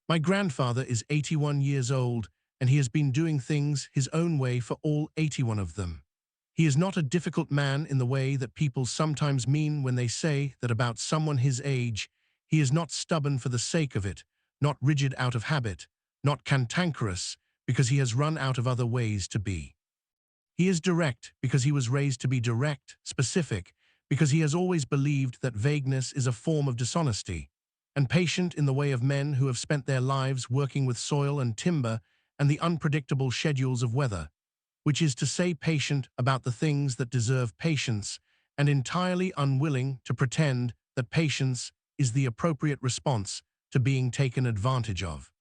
My grandfather is 81 years old, and he has been doing things his own way for all 81 of them. He is not a difficult man in the way that people sometimes mean when they say that about someone his age. He is not stubborn for the sake of it, not rigid out of habit, not cantankerous because he has run out of other ways to be. He is direct because he was raised to be direct, specific, because he has always believed that vagueness is a form of dishonesty, and patient in the way of men who have spent their lives working with soil and timber and the unpredictable schedules of weather, which is to say patient about the things that deserve patience and entirely unwilling to pretend that patience is the appropriate response to being taken advantage of.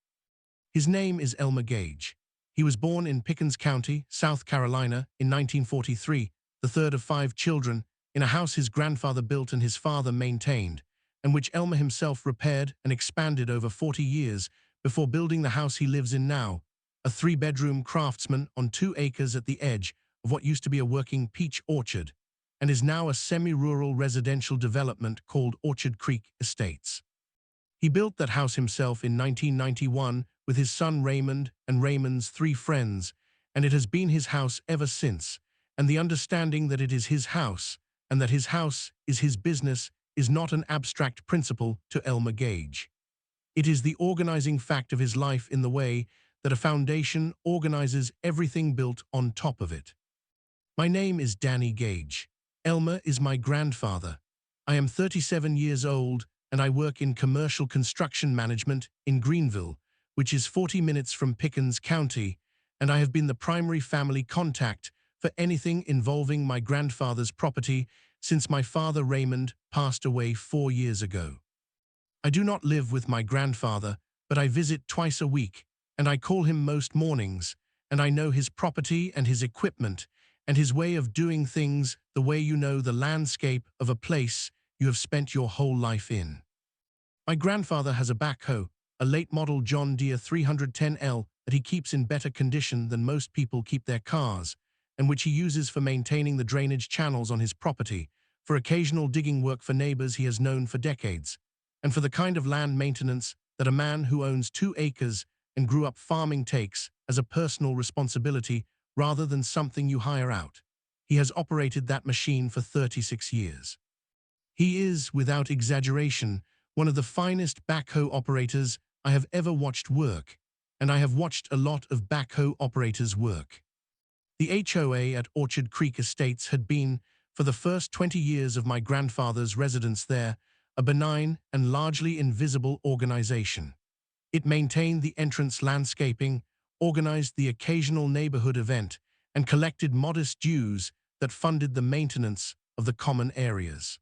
His name is Elmer Gage. He was born in Pickens County, South Carolina, in 1943, the third of 5 children, in a house his grandfather built and his father maintained, and which Elmer himself repaired and expanded over 40 years before building the house he lives in now, a 3-bedroom craftsman on 2 acres at the edge of what used to be a working peach orchard, and is now a semi-rural residential development called Orchard Creek Estates. He built that house himself in 1991 with his son Raymond and Raymond's 3 friends, and it has been his house ever since, and the understanding that it is his house and that his house is his business is not an abstract principle to Elmer Gage. It is the organizing fact of his life in the way that a foundation organizes everything built on top of it. My name is Danny Gage. Elmer is my grandfather. I am 37 years old and I work in commercial construction management in Greenville, which is 40 minutes from Pickens County, and I have been the primary family contact for anything involving my grandfather's property since my father Raymond passed away 4 years ago. I do not live with my grandfather, but I visit twice a week, and I call him most mornings, and I know his property and his equipment, and his way of doing things the way you know the landscape of a place you have spent your whole life in. My grandfather has a backhoe, a late-model John Deere 310L that he keeps in better condition than most people keep their cars, and which he uses for maintaining the drainage channels on his property, for occasional digging work for neighbors he has known for decades, and for the kind of land maintenance that a man who owns 2 acres and grew up farming takes as a personal responsibility rather than something you hire out. He has operated that machine for 36 years. He is, without exaggeration, one of the finest backhoe operators I have ever watched work, and I have watched a lot of backhoe operators work. The HOA at Orchard Creek Estates had been, for the first 20 years of my grandfather's residence there, a benign and largely invisible organization. It maintained the entrance landscaping, organized the occasional neighborhood event, and collected modest dues that funded the maintenance of the common areas.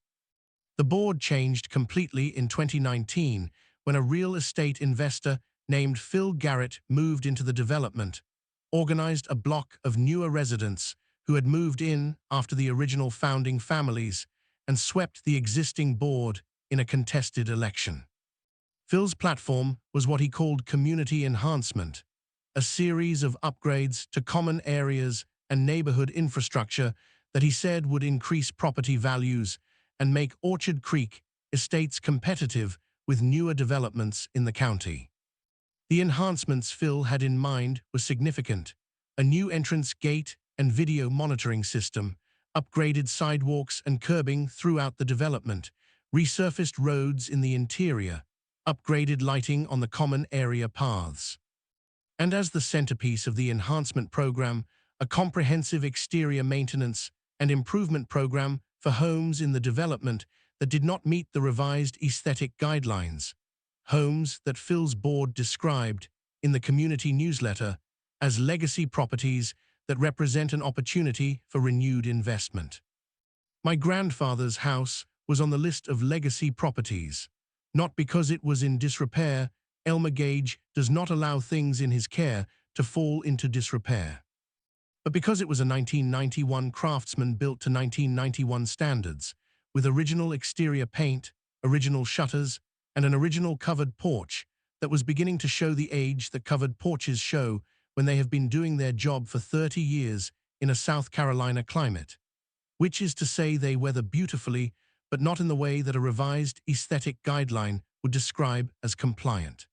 The board changed completely in 2019 when a real estate investor named Phil Garrett moved into the development, organized a block of newer residents who had moved in after the original founding families, and swept the existing board in a contested election. Phil's platform was what he called community enhancement, a series of upgrades to common areas and neighborhood infrastructure that he said would increase property values and make Orchard Creek Estates competitive with newer developments in the county. The enhancements Phil had in mind were significant: a new entrance gate and video monitoring system, upgraded sidewalks and curbing throughout the development, resurfaced roads in the interior, upgraded lighting on the common area paths. And as the centerpiece of the enhancement program, a comprehensive exterior maintenance and improvement program for homes in the development that did not meet the revised aesthetic guidelines, homes that Phil's board described in the community newsletter as legacy properties that represent an opportunity for renewed investment. My grandfather's house was on the list of legacy properties, not because it was in disrepair. Elmer Gage does not allow things in his care to fall into disrepair, but because it was a 1991 craftsman built to 1991 standards, with original exterior paint, original shutters, and an original covered porch that was beginning to show the age that covered porches show when they have been doing their job for 30 years in a South Carolina climate, which is to say they weather beautifully, but not in the way that a revised aesthetic guideline would describe as compliant.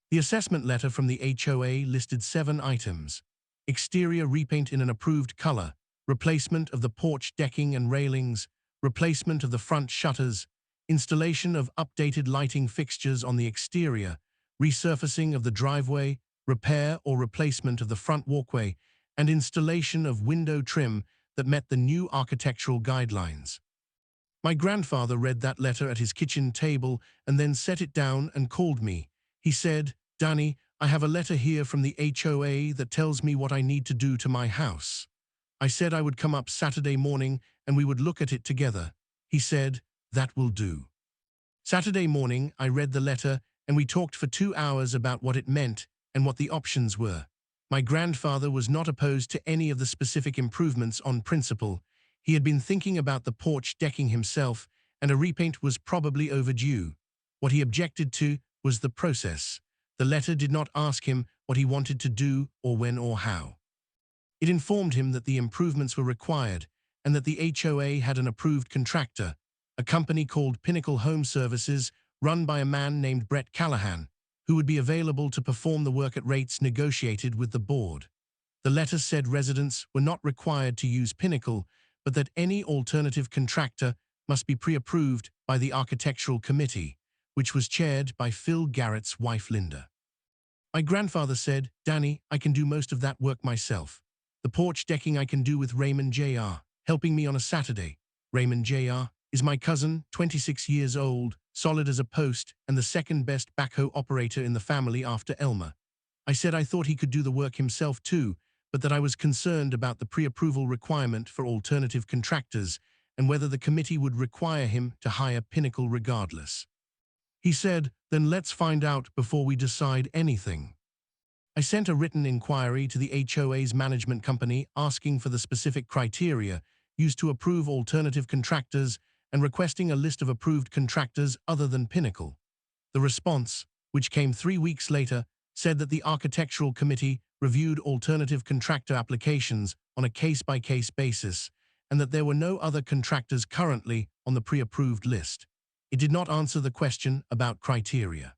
The assessment letter from the HOA listed 7 items: exterior repaint in an approved color, replacement of the porch decking and railings, replacement of the front shutters, installation of updated lighting fixtures on the exterior, resurfacing of the driveway, repair or replacement of the front walkway, and installation of window trim that met the new architectural guidelines. My grandfather read that letter at his kitchen table and then set it down and called me. He said, "Danny, I have a letter here from the HOA that tells me what I need to do to my house." I said I would come up Saturday morning and we would look at it together. He said, "That will do." Saturday morning, I read the letter and we talked for 2 hours about what it meant and what the options were. My grandfather was not opposed to any of the specific improvements on principle. He had been thinking about the porch decking himself, and a repaint was probably overdue. What he objected to was the process. The letter did not ask him what he wanted to do or when or how. It informed him that the improvements were required and that the HOA had an approved contractor, a company called Pinnacle Home Services, run by a man named Brett Callahan, who would be available to perform the work at rates negotiated with the board. The letter said residents were not required to use Pinnacle, but that any alternative contractor must be pre-approved by the Architectural Committee, which was chaired by Phil Garrett's wife Linda. My grandfather said, "Danny, I can do most of that work myself. The porch decking I can do with Raymond Jr., helping me on a Saturday. Raymond Jr. is my cousin, 26 years old, solid as a post, and the second best backhoe operator in the family after Elmer." I said I thought he could do the work himself too, but that I was concerned about the pre-approval requirement for alternative contractors and whether the committee would require him to hire Pinnacle regardless. He said, "Then let's find out before we decide anything." I sent a written inquiry to the HOA's management company asking for the specific criteria used to approve alternative contractors and requesting a list of approved contractors other than Pinnacle. The response, which came 3 weeks later, said that the Architectural Committee reviewed alternative contractor applications on a case-by-case basis and that there were no other contractors currently on the pre-approved list. It did not answer the question about criteria.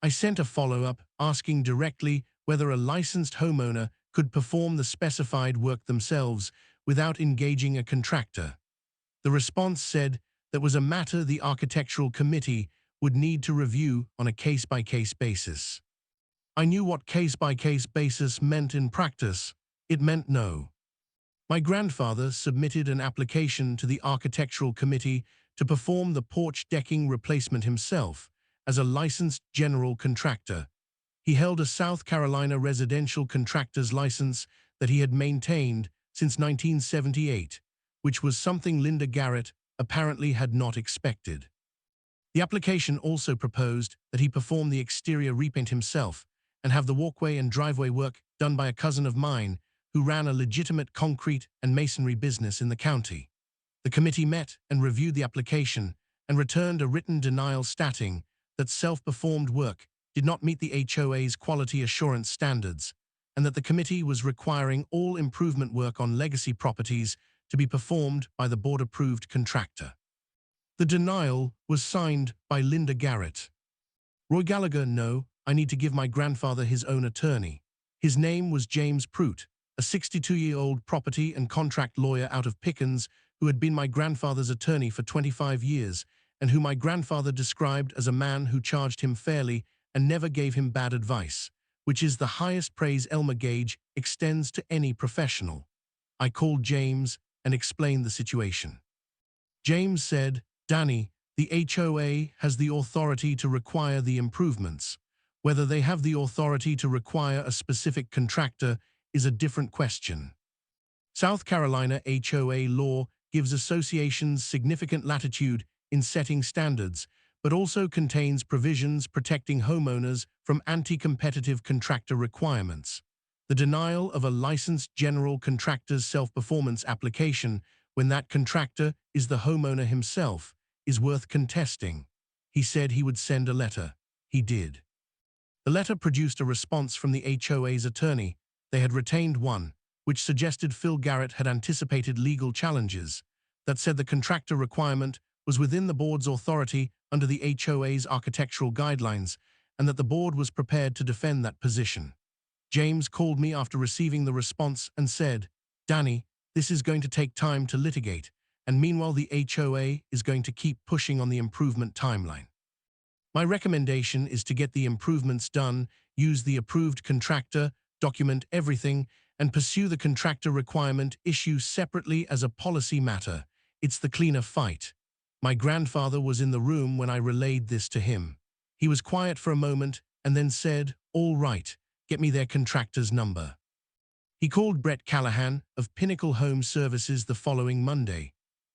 I sent a follow-up asking directly whether a licensed homeowner could perform the specified work themselves without engaging a contractor. The response said that was a matter the Architectural Committee would need to review on a case-by-case basis. I knew what case-by-case basis meant in practice. It meant no. My grandfather submitted an application to the Architectural Committee to perform the porch decking replacement himself as a licensed general contractor. He held a South Carolina residential contractor's license that he had maintained since 1978, which was something Linda Garrett apparently had not expected. The application also proposed that he perform the exterior repaint himself and have the walkway and driveway work done by a cousin of mine who ran a legitimate concrete and masonry business in the county. The committee met and reviewed the application and returned a written denial stating that self-performed work did not meet the HOA's quality assurance standards and that the committee was requiring all improvement work on legacy properties to be performed by the board-approved contractor. The denial was signed by Linda Garrett. Roy Gallagher, no, I need to give my grandfather his own attorney. His name was James Prout, a 62-year-old property and contract lawyer out of Pickens who had been my grandfather's attorney for 25 years and who my grandfather described as a man who charged him fairly and never gave him bad advice, which is the highest praise Elmer Gage extends to any professional. I called James and explained the situation. James said, "Danny, the HOA has the authority to require the improvements. Whether they have the authority to require a specific contractor is a different question. South Carolina HOA law gives associations significant latitude in setting standards, but also contains provisions protecting homeowners from anti-competitive contractor requirements. The denial of a licensed general contractor's self-performance application when that contractor is the homeowner himself is worth contesting." He said he would send a letter. He did. The letter produced a response from the HOA's attorney. They had retained one, which suggested Phil Garrett had anticipated legal challenges, that said the contractor requirement was within the board's authority under the HOA's architectural guidelines, and that the board was prepared to defend that position. James called me after receiving the response and said, "Danny, this is going to take time to litigate, and meanwhile the HOA is going to keep pushing on the improvement timeline. My recommendation is to get the improvements done, use the approved contractor, document everything, and pursue the contractor requirement issue separately as a policy matter. It's the cleaner fight." My grandfather was in the room when I relayed this to him. He was quiet for a moment and then said, "All right, get me their contractor's number." He called Brett Callahan of Pinnacle Home Services the following Monday.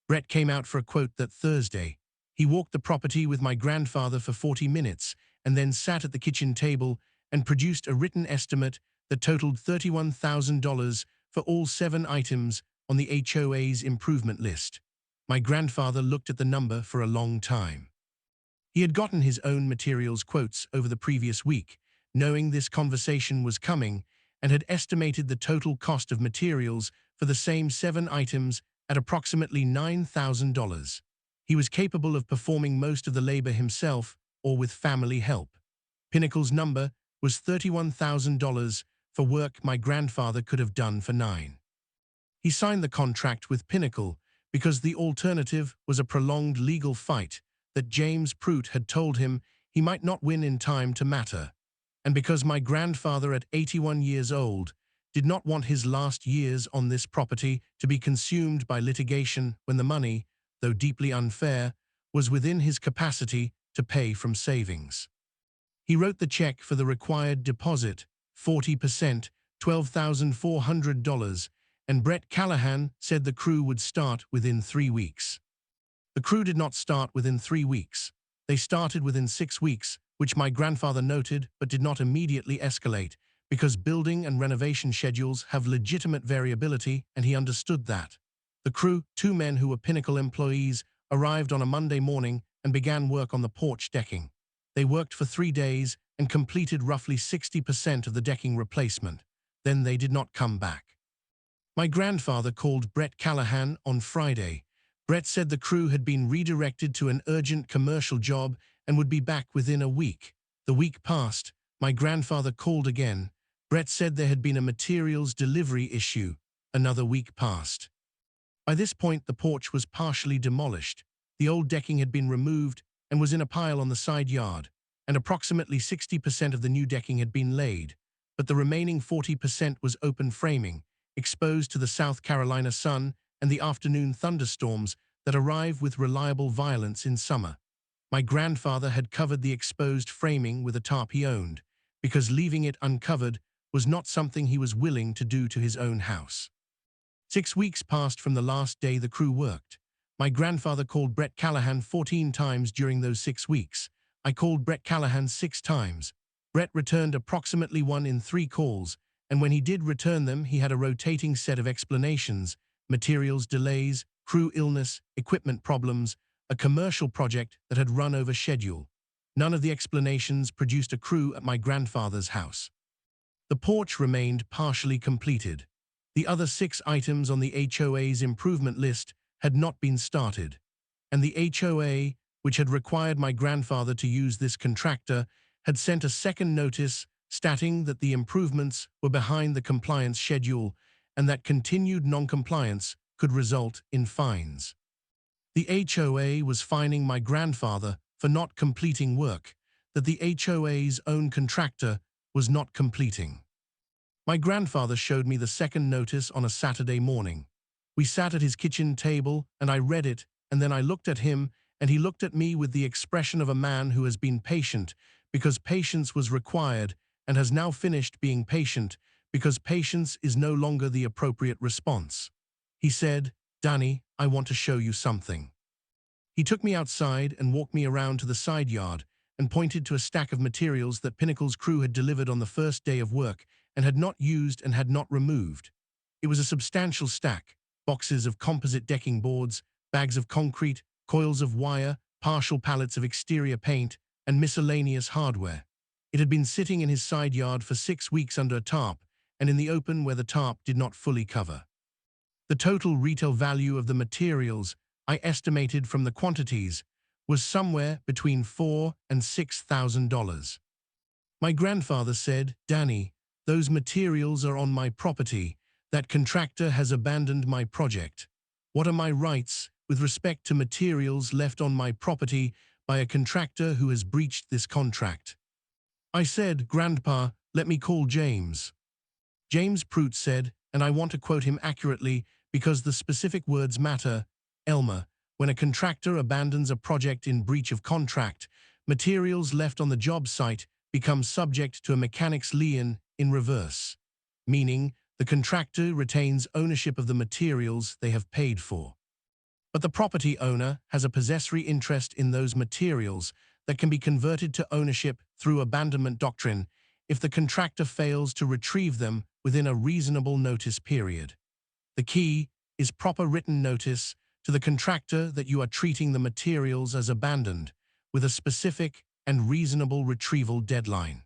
Brett came out for a quote that Thursday. He walked the property with my grandfather for 40 minutes and then sat at the kitchen table and produced a written estimate that totaled $31,000 for all 7 items on the HOA's improvement list. My grandfather looked at the number for a long time. He had gotten his own materials quotes over the previous week, knowing this conversation was coming, and had estimated the total cost of materials for the same 7 items at approximately $9,000. He was capable of performing most of the labor himself or with family help. Pinnacle's number was $31,000 for work my grandfather could have done for 9. He signed the contract with Pinnacle because the alternative was a prolonged legal fight that James Pruitt had told him he might not win in time to matter, and because my grandfather at 81 years old did not want his last years on this property to be consumed by litigation when the money, though deeply unfair, was within his capacity to pay from savings. He wrote the check for the required deposit, 40%, $12,400, and Brett Callahan said the crew would start within 3 weeks. The crew did not start within 3 weeks. They started within 6 weeks, which my grandfather noted but did not immediately escalate, because building and renovation schedules have legitimate variability, and he understood that. The crew, 2 men who were Pinnacle employees, arrived on a Monday morning and began work on the porch decking. They worked for 3 days and completed roughly 60% of the decking replacement. Then they did not come back. My grandfather called Brett Callahan on Friday. Brett said the crew had been redirected to an urgent commercial job and would be back within a week. The week passed. My grandfather called again. Brett said there had been a materials delivery issue. Another week passed. By this point, the porch was partially demolished. The old decking had been removed and was in a pile on the side yard, and approximately 60% of the new decking had been laid, but the remaining 40% was open framing, exposed to the South Carolina sun and the afternoon thunderstorms that arrive with reliable violence in summer. My grandfather had covered the exposed framing with a tarp he owned, because leaving it uncovered was not something he was willing to do to his own house. 6 weeks passed from the last day the crew worked. My grandfather called Brett Callahan 14 times during those 6 weeks. I called Brett Callahan 6 times. Brett returned approximately 1 in 3 calls, and when he did return them, he had a rotating set of explanations: materials delays, crew illness, equipment problems, a commercial project that had run over schedule. None of the explanations produced a crew at my grandfather's house. The porch remained partially completed. The other 6 items on the HOA's improvement list had not been started, and the HOA, which had required my grandfather to use this contractor, had sent a second notice stating that the improvements were behind the compliance schedule and that continued non-compliance could result in fines. The HOA was fining my grandfather for not completing work that the HOA's own contractor was not completing. My grandfather showed me the second notice on a Saturday morning. We sat at his kitchen table and I read it, and then I looked at him and he looked at me with the expression of a man who has been patient because patience was required and has now finished being patient because patience is no longer the appropriate response. He said, "Danny, I want to show you something." He took me outside and walked me around to the side yard and pointed to a stack of materials that Pinnacle's crew had delivered on the first day of work and had not used and had not removed. It was a substantial stack: boxes of composite decking boards, bags of concrete, coils of wire, partial pallets of exterior paint, and miscellaneous hardware. It had been sitting in his side yard for 6 weeks under a tarp and in the open where the tarp did not fully cover. The total retail value of the materials, I estimated from the quantities, was somewhere between $4,000 and $6,000. My grandfather said, "Danny, those materials are on my property. That contractor has abandoned my project. What are my rights with respect to materials left on my property by a contractor who has breached this contract?" I said, "Grandpa, let me call James." James Prout said, and I want to quote him accurately because the specific words matter, "Elmer, when a contractor abandons a project in breach of contract, materials left on the job site become subject to a mechanic's lien in reverse, meaning the contractor retains ownership of the materials they have paid for. But the property owner has a possessory interest in those materials that can be converted to ownership through abandonment doctrine if the contractor fails to retrieve them within a reasonable notice period. The key is proper written notice to the contractor that you are treating the materials as abandoned, with a specific and reasonable retrieval deadline.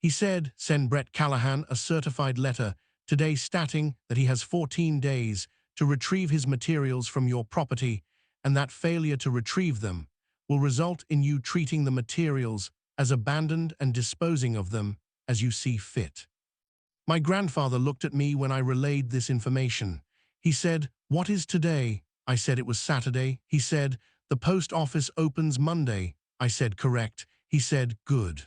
He said, "Send Brett Callahan a certified letter today stating that he has 14 days to retrieve his materials from your property, and that failure to retrieve them will result in you treating the materials as abandoned and disposing of them as you see fit." My grandfather looked at me when I relayed this information. He said, "What is today?" I said it was Saturday. He said, "The post office opens Monday." I said, "Correct." He said, "Good."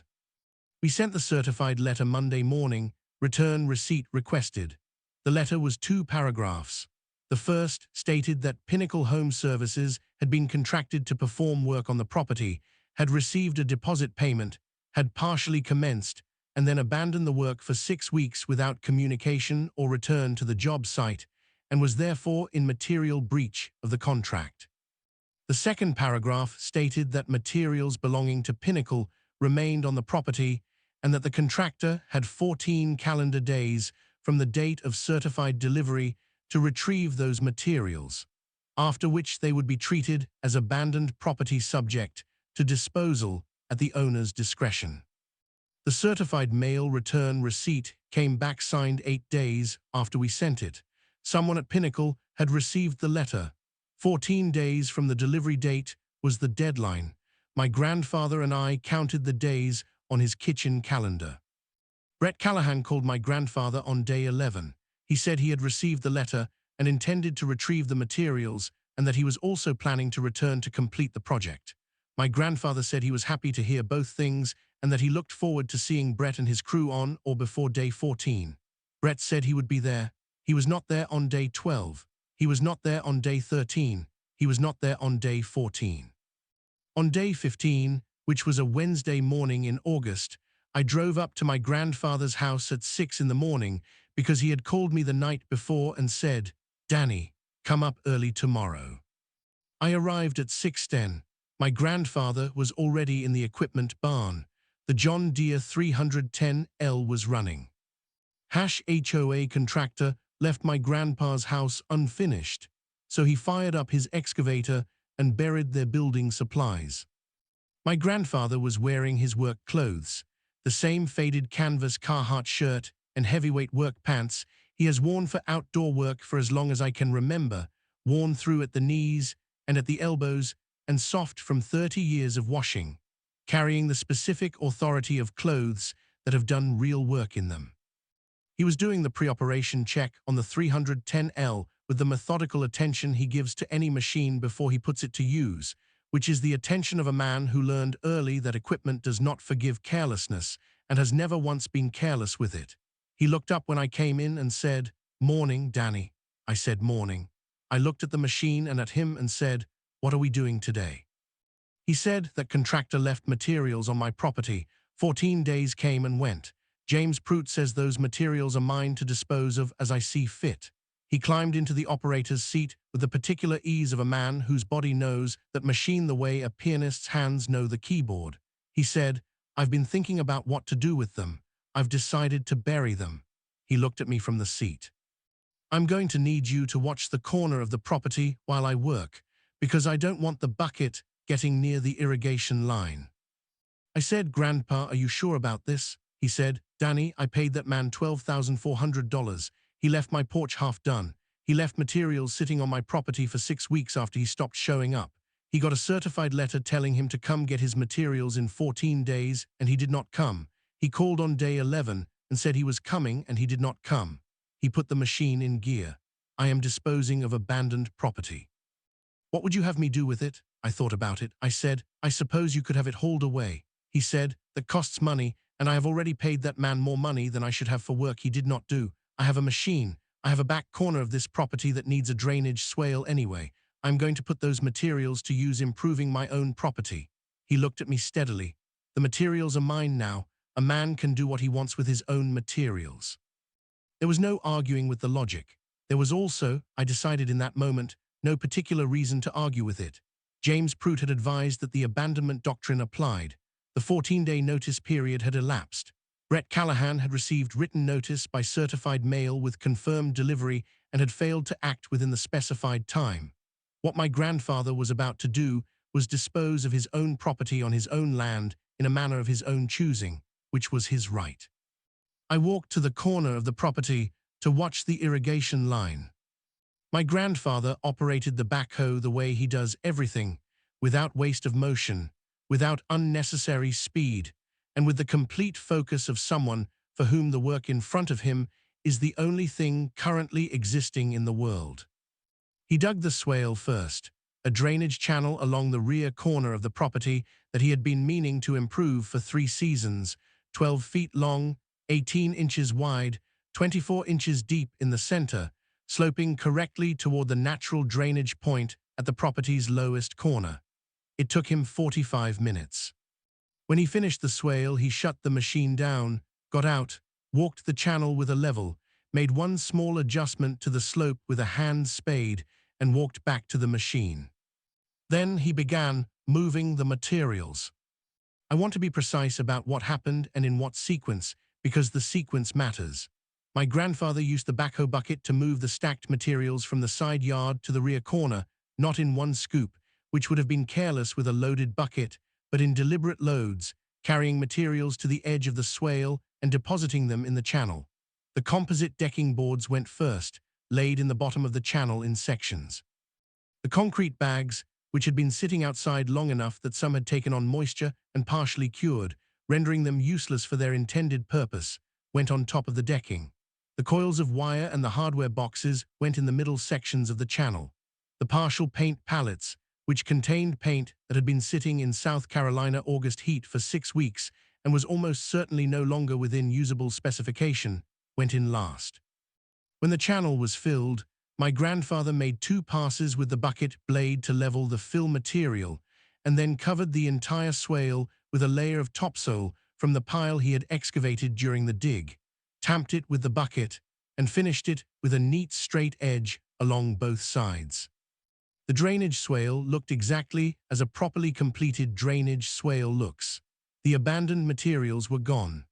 We sent the certified letter Monday morning, return receipt requested. The letter was 2 paragraphs. The first stated that Pinnacle Home Services had been contracted to perform work on the property, had received a deposit payment, had partially commenced, and then abandoned the work for 6 weeks without communication or return to the job site, and was therefore in material breach of the contract. The second paragraph stated that materials belonging to Pinnacle remained on the property and that the contractor had 14 calendar days from the date of certified delivery to retrieve those materials, after which they would be treated as abandoned property subject to disposal at the owner's discretion. The certified mail return receipt came back signed 8 days after we sent it. Someone at Pinnacle had received the letter. 14 days from the delivery date was the deadline. My grandfather and I counted the days on his kitchen calendar. Brett Callahan called my grandfather on day 11. He said he had received the letter and intended to retrieve the materials and that he was also planning to return to complete the project. My grandfather said he was happy to hear both things and that he looked forward to seeing Brett and his crew on or before day 14. Brett said he would be there. He was not there on day 12. He was not there on day 13. He was not there on day 14. On day 15, which was a Wednesday morning in August, I drove up to my grandfather's house at 6 in the morning because he had called me the night before and said, "Danny, come up early tomorrow." I arrived at 6:10. My grandfather was already in the equipment barn. The John Deere 310L was running. HOA Contractor left my grandpa's house unfinished, so he fired up his excavator and buried their building supplies. My grandfather was wearing his work clothes, the same faded canvas Carhartt shirt and heavyweight work pants he has worn for outdoor work for as long as I can remember, worn through at the knees and at the elbows and soft from 30 years of washing, carrying the specific authority of clothes that have done real work in them. He was doing the pre-operation check on the 310L with the methodical attention he gives to any machine before he puts it to use, which is the attention of a man who learned early that equipment does not forgive carelessness and has never once been careless with it. He looked up when I came in and said, "Morning, Danny." I said, "Morning." I looked at the machine and at him and said, "What are we doing today?" He said that contractor left materials on my property. 14 days came and went. James Prout says those materials are mine to dispose of as I see fit. He climbed into the operator's seat with the particular ease of a man whose body knows that machine the way a pianist's hands know the keyboard. He said, "I've been thinking about what to do with them. I've decided to bury them." He looked at me from the seat. "I'm going to need you to watch the corner of the property while I work, because I don't want the bucket getting near the irrigation line." I said, "Grandpa, are you sure about this?" He said, "Danny, I paid that man $12,400. He left my porch half done. He left materials sitting on my property for 6 weeks after he stopped showing up. He got a certified letter telling him to come get his materials in 14 days, and he did not come. He called on day 11 and said he was coming and he did not come. He put the machine in gear. I am disposing of abandoned property. What would you have me do with it? I thought about it. I said, I suppose you could have it hauled away. He said, that costs money, and I have already paid that man more money than I should have for work he did not do. I have a machine. I have a back corner of this property that needs a drainage swale anyway. I'm going to put those materials to use improving my own property. He looked at me steadily. The materials are mine now. A man can do what he wants with his own materials. There was no arguing with the logic. There was also, I decided in that moment, no particular reason to argue with it. James Prout had advised that the abandonment doctrine applied. The 14-day notice period had elapsed. Brett Callahan had received written notice by certified mail with confirmed delivery and had failed to act within the specified time. What my grandfather was about to do was dispose of his own property on his own land in a manner of his own choosing, which was his right. I walked to the corner of the property to watch the irrigation line. My grandfather operated the backhoe the way he does everything, without waste of motion, without unnecessary speed, and with the complete focus of someone for whom the work in front of him is the only thing currently existing in the world. He dug the swale first, a drainage channel along the rear corner of the property that he had been meaning to improve for 3 seasons, 12 feet long, 18 inches wide, 24 inches deep in the center, sloping correctly toward the natural drainage point at the property's lowest corner. It took him 45 minutes. When he finished the swale, he shut the machine down, got out, walked the channel with a level, made one small adjustment to the slope with a hand spade, and walked back to the machine. Then he began moving the materials. I want to be precise about what happened and in what sequence, because the sequence matters. My grandfather used the backhoe bucket to move the stacked materials from the side yard to the rear corner, not in one scoop, which would have been careless with a loaded bucket, but in deliberate loads, carrying materials to the edge of the swale and depositing them in the channel. The composite decking boards went first, laid in the bottom of the channel in sections. The concrete bags, which had been sitting outside long enough that some had taken on moisture and partially cured, rendering them useless for their intended purpose, went on top of the decking. The coils of wire and the hardware boxes went in the middle sections of the channel. The partial paint pallets, which contained paint that had been sitting in South Carolina August heat for 6 weeks and was almost certainly no longer within usable specification, went in last. When the channel was filled, my grandfather made 2 passes with the bucket blade to level the fill material, and then covered the entire swale with a layer of topsoil from the pile he had excavated during the dig, tamped it with the bucket, and finished it with a neat straight edge along both sides. The drainage swale looked exactly as a properly completed drainage swale looks. The abandoned materials were gone.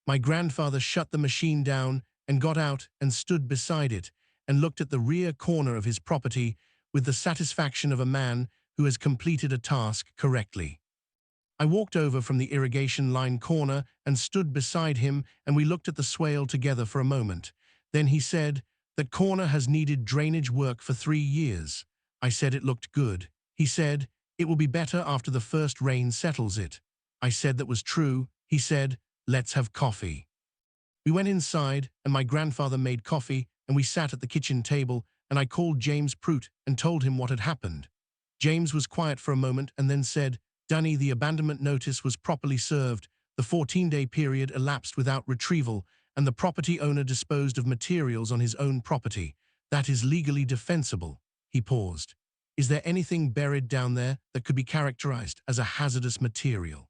My grandfather shut the machine down and got out and stood beside it and looked at the rear corner of his property with the satisfaction of a man who has completed a task correctly. I walked over from the irrigation line corner and stood beside him, and we looked at the swale together for a moment. Then he said, "That corner has needed drainage work for 3 years. I said it looked good. He said, "It will be better after the first rain settles it." I said that was true. He said, "Let's have coffee." We went inside, and my grandfather made coffee, and we sat at the kitchen table, and I called James Prout and told him what had happened. James was quiet for a moment and then said, "Dunny, the abandonment notice was properly served. The 14-day period elapsed without retrieval, and the property owner disposed of materials on his own property. That is legally defensible." He paused. "Is there anything buried down there that could be characterized as a hazardous material?"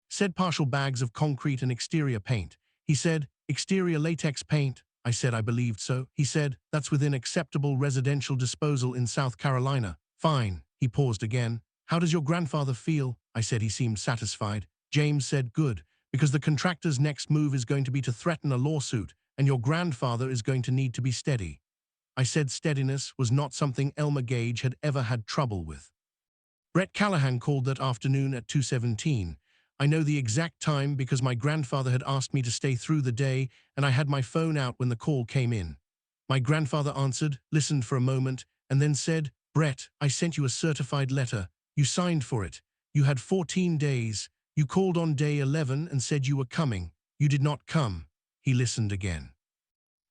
Said partial bags of concrete and exterior paint. He said, "Exterior latex paint." I said I believed so. He said, "That's within acceptable residential disposal in South Carolina." "Fine." He paused again. "How does your grandfather feel?" I said he seemed satisfied. James said, "Good, because the contractor's next move is going to be to threaten a lawsuit, and your grandfather is going to need to be steady." I said steadiness was not something Elmer Gage had ever had trouble with. Brett Callahan called that afternoon at 2:17. I know the exact time because my grandfather had asked me to stay through the day, and I had my phone out when the call came in. My grandfather answered, listened for a moment, and then said, "Brett, I sent you a certified letter. You signed for it. You had 14 days. You called on day 11 and said you were coming. You did not come. He listened again.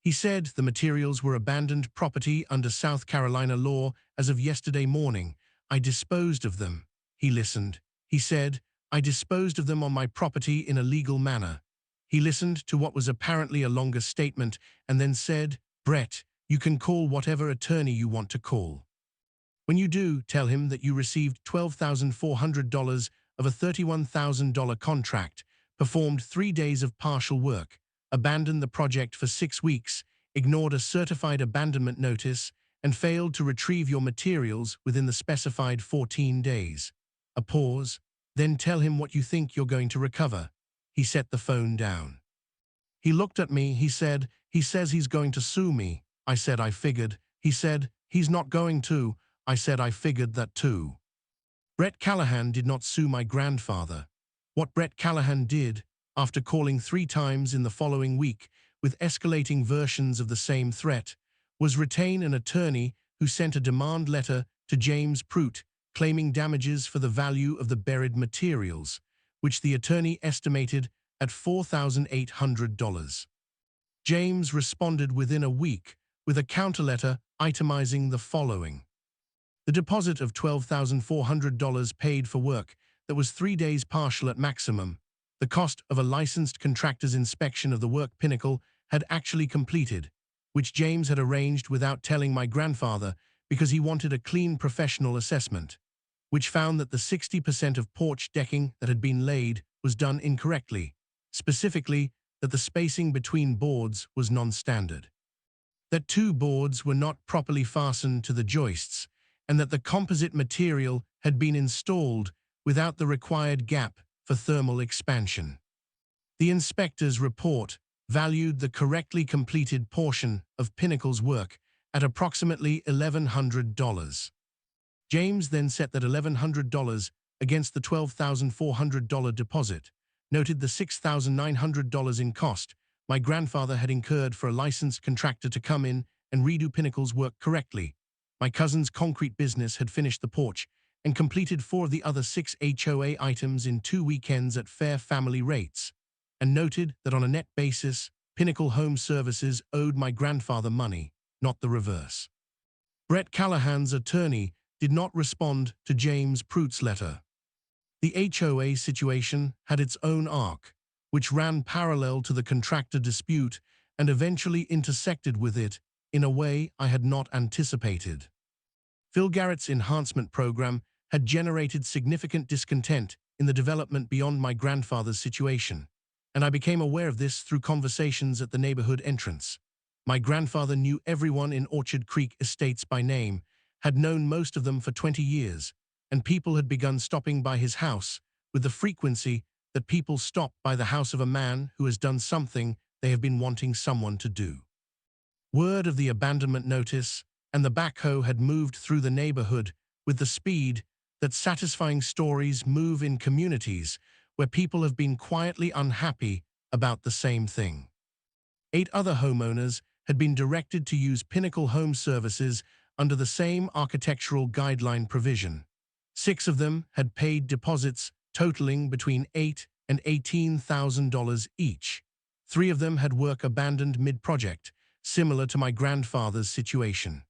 He said the materials were abandoned property under South Carolina law as of yesterday morning. I disposed of them. He listened. He said, I disposed of them on my property in a legal manner. He listened to what was apparently a longer statement and then said, Brett, you can call whatever attorney you want to call. When you do, tell him that you received $12,400 of a $31,000 contract, performed 3 days of partial work, abandoned the project for 6 weeks, ignored a certified abandonment notice, and failed to retrieve your materials within the specified 14 days. A pause. Then tell him what you think you're going to recover. He set the phone down. He looked at me. He said, he says he's going to sue me. I said I figured. He said, he's not going to. I said I figured that too. Brett Callahan did not sue my grandfather. What Brett Callahan did, after calling 3 times in the following week with escalating versions of the same threat, was retain an attorney who sent a demand letter to James Pruitt claiming damages for the value of the buried materials, which the attorney estimated at $4,800. James responded within a week with a counterletter itemizing the following. The deposit of $12,400 paid for work that was 3 days partial at maximum. The cost of a licensed contractor's inspection of the work Pinnacle had actually completed, which James had arranged without telling my grandfather because he wanted a clean professional assessment, which found that the 60% of porch decking that had been laid was done incorrectly, specifically that the spacing between boards was non-standard, that 2 boards were not properly fastened to the joists, and that the composite material had been installed without the required gap for thermal expansion. The inspector's report valued the correctly completed portion of Pinnacle's work at approximately $1,100. James then set that $1,100 against the $12,400 deposit, noted the $6,900 in cost my grandfather had incurred for a licensed contractor to come in and redo Pinnacle's work correctly. My cousin's concrete business had finished the porch and completed 4 of the other 6 HOA items in 2 weekends at fair family rates, and noted that on a net basis, Pinnacle Home Services owed my grandfather money, not the reverse. Brett Callahan's attorney did not respond to James Pruitt's letter. The HOA situation had its own arc, which ran parallel to the contractor dispute and eventually intersected with it in a way I had not anticipated. Phil Garrett's enhancement program had generated significant discontent in the development beyond my grandfather's situation, and I became aware of this through conversations at the neighborhood entrance. My grandfather knew everyone in Orchard Creek Estates by name, had known most of them for 20 years, and people had begun stopping by his house with the frequency that people stop by the house of a man who has done something they have been wanting someone to do. Word of the abandonment notice and the backhoe had moved through the neighborhood with the speed that satisfying stories move in communities where people have been quietly unhappy about the same thing. 8 other homeowners had been directed to use Pinnacle Home Services under the same architectural guideline provision. 6 of them had paid deposits totaling between $8,000 and $18,000 each. 3 of them had work abandoned mid-project, similar to my grandfather's situation.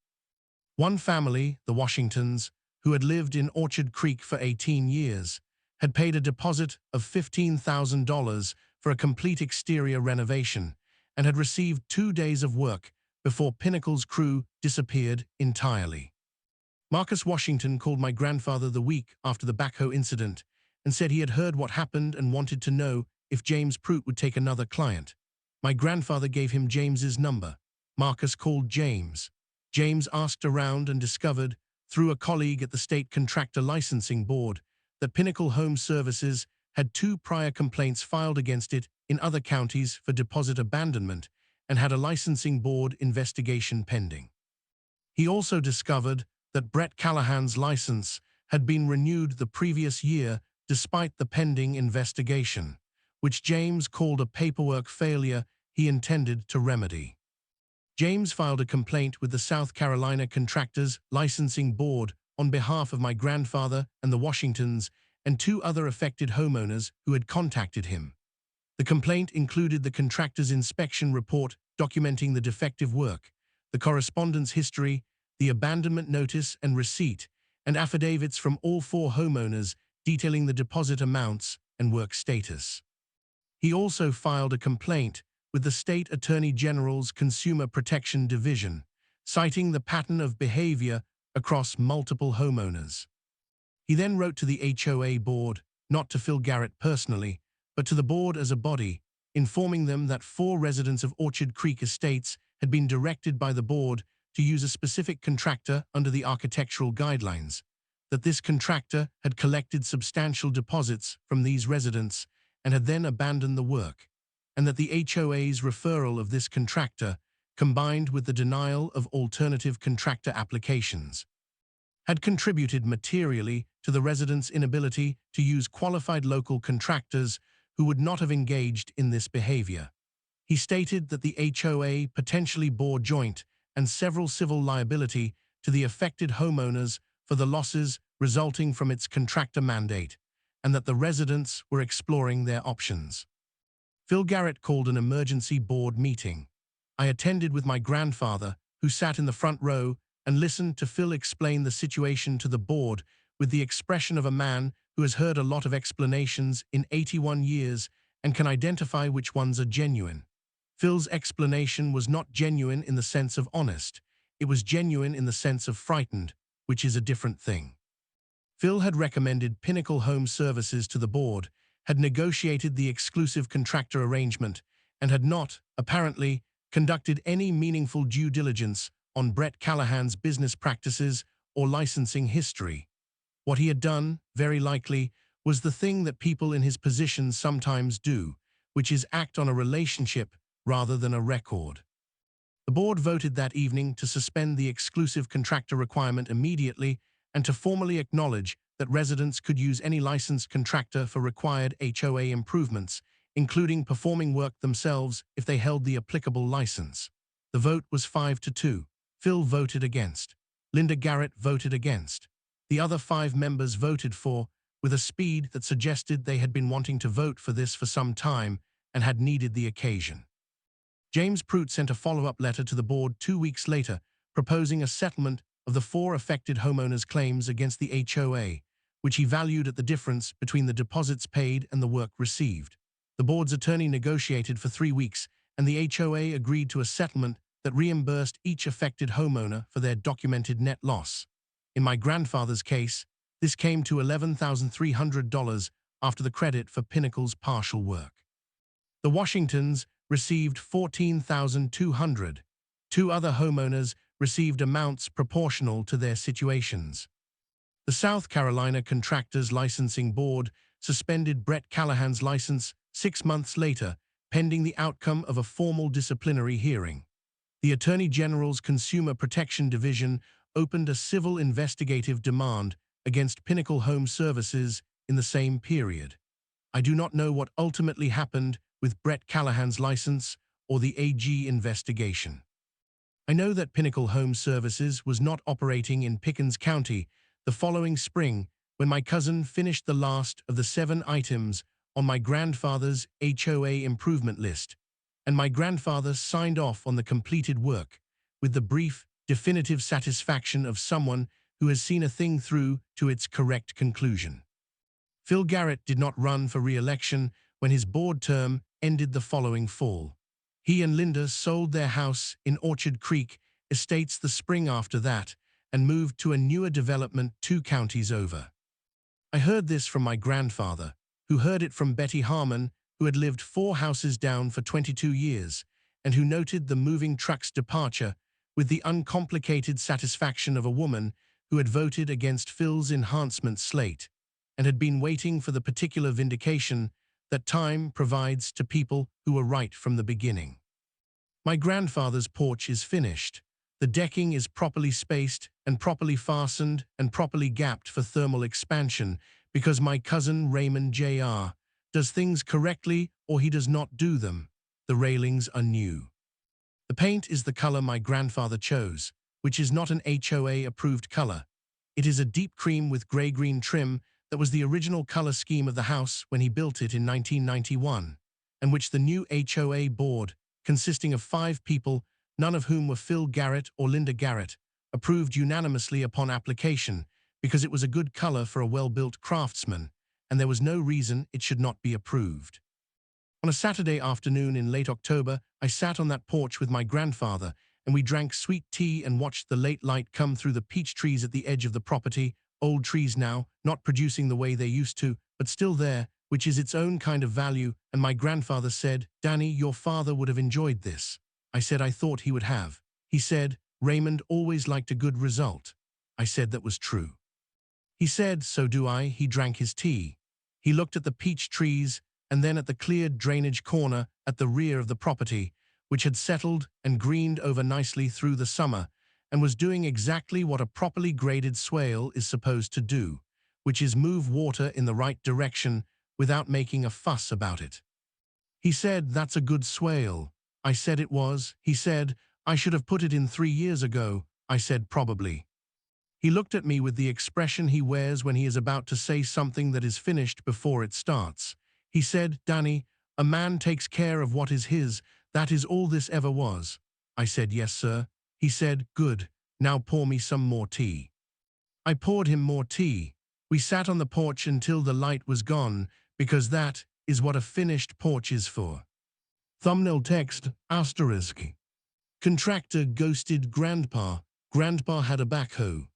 One family, the Washingtons, who had lived in Orchard Creek for 18 years, had paid a deposit of $15,000 for a complete exterior renovation and had received 2 days of work before Pinnacle's crew disappeared entirely. Marcus Washington called my grandfather the week after the backhoe incident and said he had heard what happened and wanted to know if James Pruitt would take another client. My grandfather gave him James's number. Marcus called James. James asked around and discovered, through a colleague at the State Contractor Licensing Board, that Pinnacle Home Services had 2 prior complaints filed against it in other counties for deposit abandonment and had a licensing board investigation pending. He also discovered that Brett Callahan's license had been renewed the previous year despite the pending investigation, which James called a paperwork failure he intended to remedy. James filed a complaint with the South Carolina Contractors Licensing Board on behalf of my grandfather and the Washingtons and 2 other affected homeowners who had contacted him. The complaint included the contractor's inspection report documenting the defective work, the correspondence history, the abandonment notice and receipt, and affidavits from all 4 homeowners detailing the deposit amounts and work status. He also filed a complaint with the State Attorney General's Consumer Protection Division, citing the pattern of behavior across multiple homeowners. He then wrote to the HOA board, not to Phil Garrett personally, but to the board as a body, informing them that 4 residents of Orchard Creek Estates had been directed by the board to use a specific contractor under the architectural guidelines, that this contractor had collected substantial deposits from these residents and had then abandoned the work, and that the HOA's referral of this contractor, combined with the denial of alternative contractor applications, had contributed materially to the residents' inability to use qualified local contractors who would not have engaged in this behavior. He stated that the HOA potentially bore joint and several civil liability to the affected homeowners for the losses resulting from its contractor mandate, and that the residents were exploring their options. Phil Garrett called an emergency board meeting. I attended with my grandfather, who sat in the front row, and listened to Phil explain the situation to the board with the expression of a man who has heard a lot of explanations in 81 years and can identify which ones are genuine. Phil's explanation was not genuine in the sense of honest. It was genuine in the sense of frightened, which is a different thing. Phil had recommended Pinnacle Home Services to the board, had negotiated the exclusive contractor arrangement, and had not, apparently, conducted any meaningful due diligence on Brett Callahan's business practices or licensing history. What he had done, very likely, was the thing that people in his position sometimes do, which is act on a relationship rather than a record. The board voted that evening to suspend the exclusive contractor requirement immediately and to formally acknowledge that residents could use any licensed contractor for required HOA improvements, including performing work themselves if they held the applicable license. The vote was 5-2. Phil voted against. Linda Garrett voted against. The other 5 members voted for, with a speed that suggested they had been wanting to vote for this for some time and had needed the occasion. James Prout sent a follow-up letter to the board 2 weeks later, proposing a settlement of the 4 affected homeowners' claims against the HOA, which he valued at the difference between the deposits paid and the work received. The board's attorney negotiated for 3 weeks, and the HOA agreed to a settlement that reimbursed each affected homeowner for their documented net loss. In my grandfather's case, this came to $11,300 after the credit for Pinnacle's partial work. The Washingtons received $14,200. 2 other homeowners received amounts proportional to their situations. The South Carolina Contractors Licensing Board suspended Brett Callahan's license 6 months later, pending the outcome of a formal disciplinary hearing. The Attorney General's Consumer Protection Division opened a civil investigative demand against Pinnacle Home Services in the same period. I do not know what ultimately happened with Brett Callahan's license or the AG investigation. I know that Pinnacle Home Services was not operating in Pickens County the following spring when my cousin finished the last of the 7 items on my grandfather's HOA improvement list, and my grandfather signed off on the completed work with the brief, definitive satisfaction of someone who has seen a thing through to its correct conclusion. Phil Garrett did not run for re-election when his board term ended the following fall. He and Linda sold their house in Orchard Creek Estates the spring after that and moved to a newer development 2 counties over. I heard this from my grandfather, who heard it from Betty Harmon, who had lived 4 houses down for 22 years, and who noted the moving truck's departure with the uncomplicated satisfaction of a woman who had voted against Phil's enhancement slate and had been waiting for the particular vindication that time provides to people who were right from the beginning. My grandfather's porch is finished. The decking is properly spaced and properly fastened and properly gapped for thermal expansion because my cousin Raymond Jr. does things correctly or he does not do them. The railings are new. The paint is the color my grandfather chose, which is not an HOA-approved color. It is a deep cream with gray-green trim that was the original color scheme of the house when he built it in 1991. and which the new HOA board, consisting of 5 people, none of whom were Phil Garrett or Linda Garrett, approved unanimously upon application because it was a good color for a well-built craftsman, and there was no reason it should not be approved. On a Saturday afternoon in late October, I sat on that porch with my grandfather, and we drank sweet tea and watched the late light come through the peach trees at the edge of the property, old trees now, not producing the way they used to, but still there, which is its own kind of value, and my grandfather said, "Danny, your father would have enjoyed this." I said I thought he would have. He said, "Raymond always liked a good result." I said that was true. He said, "So do I." He drank his tea. He looked at the peach trees and then at the cleared drainage corner at the rear of the property, which had settled and greened over nicely through the summer, and was doing exactly what a properly graded swale is supposed to do, which is move water in the right direction without making a fuss about it. He said, "That's a good swale." I said it was. He said, "I should have put it in 3 years ago." I said, "Probably." He looked at me with the expression he wears when he is about to say something that is finished before it starts. He said, "Danny, a man takes care of what is his. That is all this ever was." I said, "Yes, sir." He said, "Good. Now pour me some more tea." I poured him more tea. We sat on the porch until the light was gone, because that is what a finished porch is for. Thumbnail text, **. Contractor ghosted grandpa. Grandpa had a backhoe.